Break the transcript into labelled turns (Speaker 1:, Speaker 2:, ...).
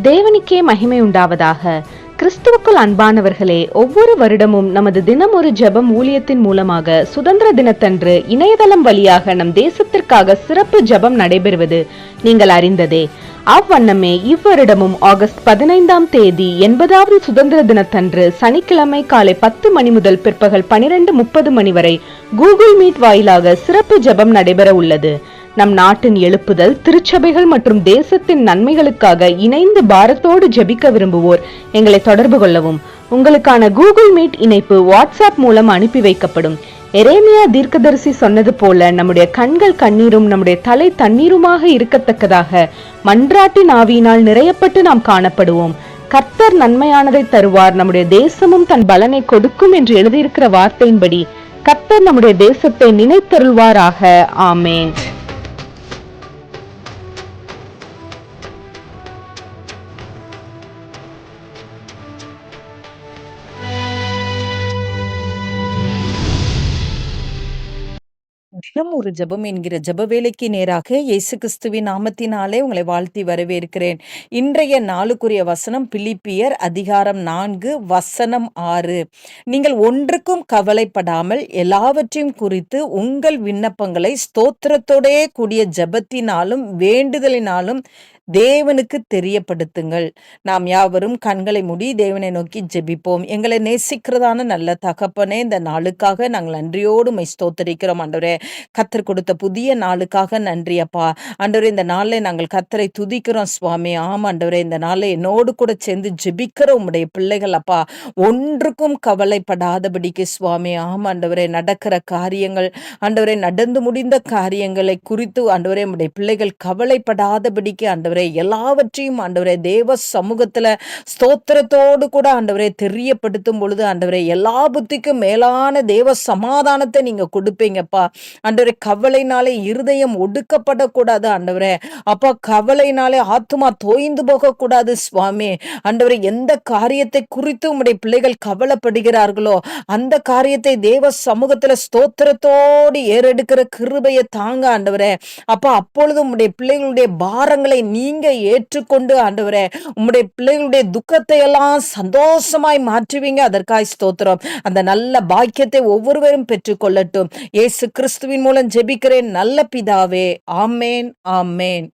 Speaker 1: தேவனுக்கே மகிமை உண்டாவதாக. கிறிஸ்துவுக்குள் அன்பானவர்களே, ஒவ்வொரு வருடமும் நமது தினம் ஒரு ஜெபம் ஊழியத்தின் மூலமாக சுதந்திர தினத்தன்று இணையதளம் வழியாக நம் தேசத்திற்காக சிறப்பு ஜெபம் நடைபெறுவது நீங்கள் அறிந்ததே. அவ்வண்ணமே இவ்வருடமும் ஆகஸ்ட் 15ஆம் தேதி 80வது சுதந்திர தினத்தன்று சனிக்கிழமை காலை 10 மணி முதல் பிற்பகல் 12:30 மணி வரை கூகுள் மீட் வாயிலாக சிறப்பு ஜெபம் நடைபெற உள்ளது. நம் நாட்டின் எழுப்புதல், திருச்சபைகள் மற்றும் தேசத்தின் நன்மைகளுக்காக இணைந்து பாரத்தோடு ஜெபிக்க விரும்புவோர் எங்களை தொடர்பு கொள்ளவும். உங்களுக்கான கூகுள் மீட் இணைப்பு வாட்ஸ்அப் மூலம் அனுப்பி வைக்கப்படும். எரேமியா தீர்க்கதரிசி சொன்னது போல நம்முடைய கண்கள் கண்ணீரும் நம்முடைய தலை தண்ணீருமாக இருக்கத்தக்கதாக மன்றாட்டின் ஆவியினால் நிறையப்பட்டு நாம் காணப்படுவோம். கர்த்தர் நன்மையானதை தருவார், நம்முடைய தேசமும் தன் பலனை கொடுக்கும் என்று எழுதியிருக்கிற வார்த்தையின்படி கர்த்தர் நம்முடைய தேசத்தை நினைத்தருள்வாராக. ஆமேன்.
Speaker 2: தினம் ஒரு ஜெபம் என்கிற ஜெப வேலைக்கு நேராக இயேசு கிறிஸ்துவின் நாமத்தினாலே உங்களை வாழ்த்தி வரவேற்கிறேன். இன்றைய நாளுக்குரிய வசனம் பிலிப்பியர் அதிகாரம் 4 வசனம் 6. நீங்கள் ஒன்றுக்கும் கவலைப்படாமல் எல்லாவற்றையும் குறித்து உங்கள் விண்ணப்பங்களை ஸ்தோத்திரத்தோடே கூடிய ஜெபத்தினாலும் வேண்டுதலினாலும் தேவனுக்கு தெரியப்படுத்துங்கள். நாம் யாவரும் கண்களை மூடி தேவனை நோக்கி ஜெபிப்போம். எங்களை நேசிக்கிறதான நல்ல தகப்பனே, இந்த நாளுக்காக நாங்கள் நன்றியோடு உம்மை ஸ்தோத்தரிக்கிறோம் ஆண்டவரே. கர்த்தர் கொடுத்த புதிய நாளுக்காக நன்றி அப்பா. ஆண்டவரே, இந்த நாளில் நாங்கள் கர்த்தரை துதிக்கிறோம் சுவாமி. ஆமா ஆண்டவரே, இந்த நாளை என்னோடு கூட சேர்ந்து ஜெபிக்கிற உம்முடைய பிள்ளைகள் அப்பா ஒன்றுக்கும் கவலைப்படாதபடிக்கு சுவாமி. ஆமா ஆண்டவரே, நடக்கிற காரியங்கள் ஆண்டவரே, நடந்து முடிந்த காரியங்களை குறித்து ஆண்டவரே உம்முடைய பிள்ளைகள் கவலைப்படாதபடிக்கு ஆண்டவரே எல்லாவற்றையும் ஆண்டவரே தேவ சமூகத்துல ஸ்தோத்திரத்தோடு கூட ஆண்டவரே தெரியப்படுத்தும் பொழுது ஆண்டவரே எல்லா புத்திக்கும் மேலான தேவ சமாதானத்தை நீங்க கொடுப்பீங்கப்பா. ஆண்டவரே, கவலைனாலே இருதயம் ஒடுக்கப்படக்கூடாது ஆண்டவரே. அப்பா, கவலைனாலே ஆத்துமா தோய்ந்து போகக்கூடாது சுவாமி. ஆண்டவரே, எந்த காரியத்தை குறித்து உம்முடைய பிள்ளைகள் கவலைப்படுகிறார்களோ அந்த காரியத்தை தேவ சமூகத்துல ஸ்தோத்திரத்தோடு ஏறெடுக்கிற கிருபையை தாங்க ஆண்டவரே. அப்பா, அப்பொழுது உம்முடைய பிள்ளைகளுடைய பாரங்களை நீங்க ஏற்றுக்கொண்டு ஆண்டவரே உம்முடைய பிள்ளைகளுடைய துக்கத்தை எல்லாம் சந்தோஷமாய் மாற்றுவீங்க. அதற்காய் ஸ்தோத்திரம். அந்த நல்ல பாக்கியத்தை ஒவ்வொருவரும் பெற்றுக்கொள்ளட்டும். இயேசு கிறிஸ்துவின் மூலம் ஜெபிக்கிறேன் நல்ல பிதாவே. ஆமேன், ஆமேன்.